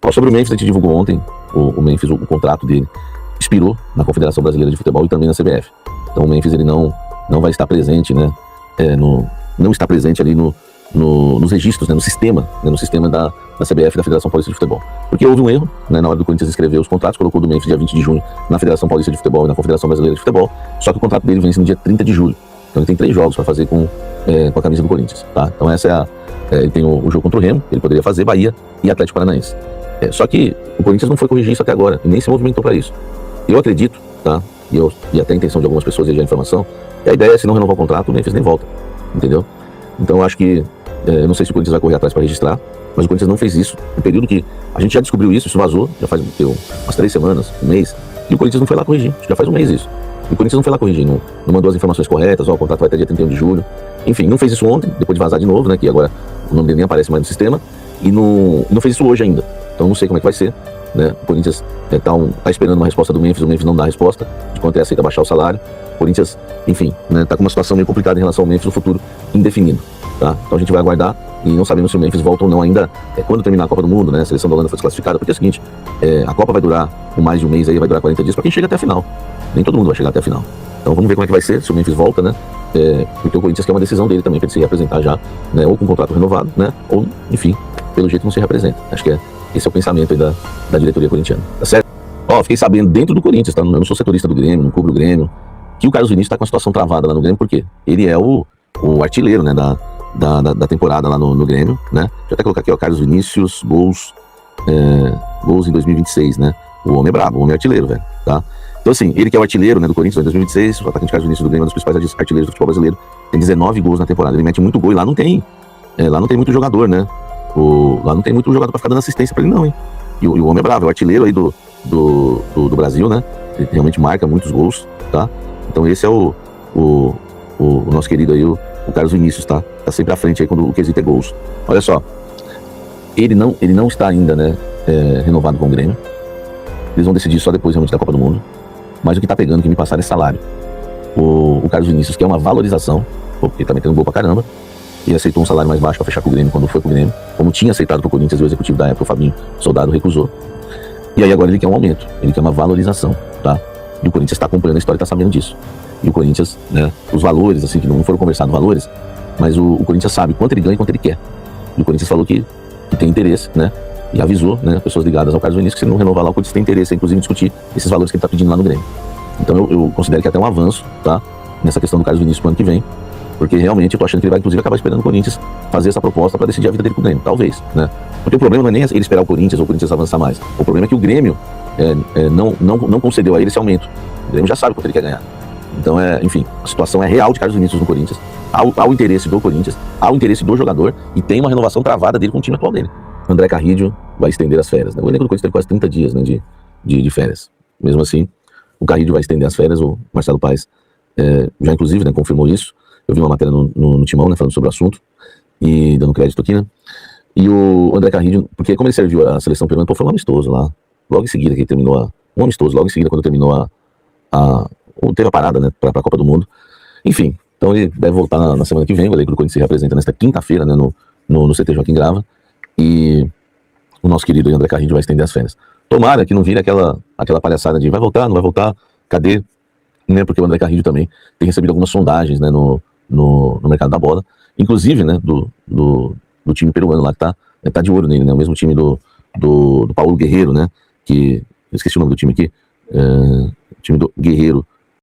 Ó, sobre o Memphis, a gente divulgou ontem, o Memphis, o contrato dele expirou na Confederação Brasileira de Futebol e também na CBF. Então o Memphis ele não vai estar presente, né, não está presente ali nos registros, né, no sistema da CBF, da Federação Paulista de Futebol. Porque houve um erro, né, na hora do Corinthians escrever os contratos, colocou do Memphis dia 20 de junho na Federação Paulista de Futebol e na Confederação Brasileira de Futebol, só que o contrato dele vence no dia 30 de julho. Então ele tem 3 jogos para fazer com a camisa do Corinthians, tá? Então essa ele tem o jogo contra o Remo, ele poderia fazer, Bahia e Atlético Paranaense. Só que o Corinthians não foi corrigir isso até agora, e nem se movimentou para isso. Eu acredito, tá? E até a intenção de algumas pessoas e a informação, que a ideia é, se não renovar o contrato, o Memphis nem volta, entendeu? Então eu acho que, eu não sei se o Corinthians vai correr atrás para registrar, mas o Corinthians não fez isso, no período que a gente já descobriu isso vazou, já faz umas 3 semanas, um mês, e o Corinthians não foi lá corrigir, já faz um mês isso. E o Corinthians não foi lá corrigir, não mandou as informações corretas, o contrato vai até dia 31 de julho, enfim, não fez isso ontem, depois de vazar de novo, né, que agora o nome dele nem aparece mais no sistema, e não fez isso hoje ainda, então não sei como é que vai ser, né? O Corinthians tá esperando uma resposta do Memphis, o Memphis não dá a resposta de quanto aceita baixar o salário, o Corinthians, enfim, né, tá com uma situação meio complicada em relação ao Memphis, o futuro indefinido, tá? Então a gente vai aguardar e não sabemos se o Memphis volta ou não ainda, quando terminar a Copa do Mundo, né, a seleção da Holanda foi desclassificada, porque é o seguinte, a Copa vai durar por mais de um mês aí, vai durar 40 dias para quem chega até a final, nem todo mundo vai chegar até a final, então vamos ver como é que vai ser, se o Memphis volta, né, porque o Corinthians quer uma decisão dele também, para ele se reapresentar já, né, ou com um contrato renovado, né, ou, enfim, pelo jeito não se reapresenta, acho que esse é o pensamento aí da diretoria corintiana, tá certo? Ó, fiquei sabendo dentro do Corinthians, tá? Eu não sou setorista do Grêmio, não cubro o Grêmio, que o Carlos Vinícius tá com uma situação travada lá no Grêmio, porque ele é o artilheiro, né, da temporada lá no Grêmio, né? Deixa eu até colocar aqui, ó, Carlos Vinícius, gols em 2026, né? O homem é brabo, o homem é artilheiro, velho, tá? Então assim, ele que é o artilheiro, né, do Corinthians em 2026, o atacante Carlos Vinícius do Grêmio é um dos principais artilheiros do futebol brasileiro, tem 19 gols na temporada, ele mete muito gol e lá não tem muito jogador, né? Lá não tem muito jogador pra ficar dando assistência pra ele não, hein? E o homem é bravo, é o artilheiro aí do Brasil, né? Ele realmente marca muitos gols, tá? Então esse é o nosso querido aí, o Carlos Vinícius, tá? Tá sempre à frente aí quando o quesito é gols. Olha só, ele não está ainda, né, renovado com o Grêmio. Eles vão decidir só depois realmente da Copa do Mundo. Mas o que tá pegando, que me passaram é salário. O Carlos Vinícius quer uma valorização, porque ele tá metendo gol pra caramba, e aceitou um salário mais baixo para fechar com o Grêmio quando foi pro Grêmio, como tinha aceitado pro Corinthians, e o executivo da época, o Fabinho Soldado, recusou. E aí agora ele quer um aumento, ele quer uma valorização, tá? E o Corinthians está acompanhando a história e tá sabendo disso. E o Corinthians, né, os valores, assim, que não foram conversados valores, mas o Corinthians sabe quanto ele ganha e quanto ele quer. E o Corinthians falou que tem interesse, né? E avisou, né, pessoas ligadas ao Carlos Vinícius que se não renovar lá, o Corinthians tem interesse, inclusive, em discutir esses valores que ele tá pedindo lá no Grêmio. Então eu considero que é até um avanço, tá? Nessa questão do Carlos Vinícius pro ano que vem. Porque realmente eu tô achando que ele vai, inclusive, acabar esperando o Corinthians fazer essa proposta para decidir a vida dele com o Grêmio, talvez, né? Porque o problema não é nem ele esperar o Corinthians ou o Corinthians avançar mais. O problema é que o Grêmio não concedeu a ele esse aumento. O Grêmio já sabe quanto ele quer ganhar. Então, enfim, a situação é real de Carlos Vinícius no Corinthians, há o interesse do Corinthians, há o interesse do jogador e tem uma renovação travada dele com o time atual dele. André Carrillo vai estender as férias, né? O elenco do Corinthians teve quase 30 dias, né, de férias. Mesmo assim, o Carrillo vai estender as férias, o Marcelo Paes já inclusive, né, confirmou isso. Eu vi uma matéria no Timão, né, falando sobre o assunto e dando crédito aqui, né? E o André Carrillo, porque como ele serviu a seleção peruana, foi um amistoso lá, logo em seguida que ele terminou um amistoso, logo em seguida quando terminou teve a parada, né, pra Copa do Mundo. Enfim, então ele deve voltar na semana que vem, o elenco do Corinthians se representa nesta quinta-feira, né, no CT Joaquim Grava, e o nosso querido André Carrillo vai estender as férias. Tomara que não vire aquela palhaçada de vai voltar, não vai voltar, cadê? Né, porque o André Carrillo também tem recebido algumas sondagens, né, no mercado da bola, inclusive, né, do time peruano lá que tá de olho nele, né, o mesmo time do Paulo Guerreiro, né, que eu esqueci o nome do time aqui, o time do Guerreiro,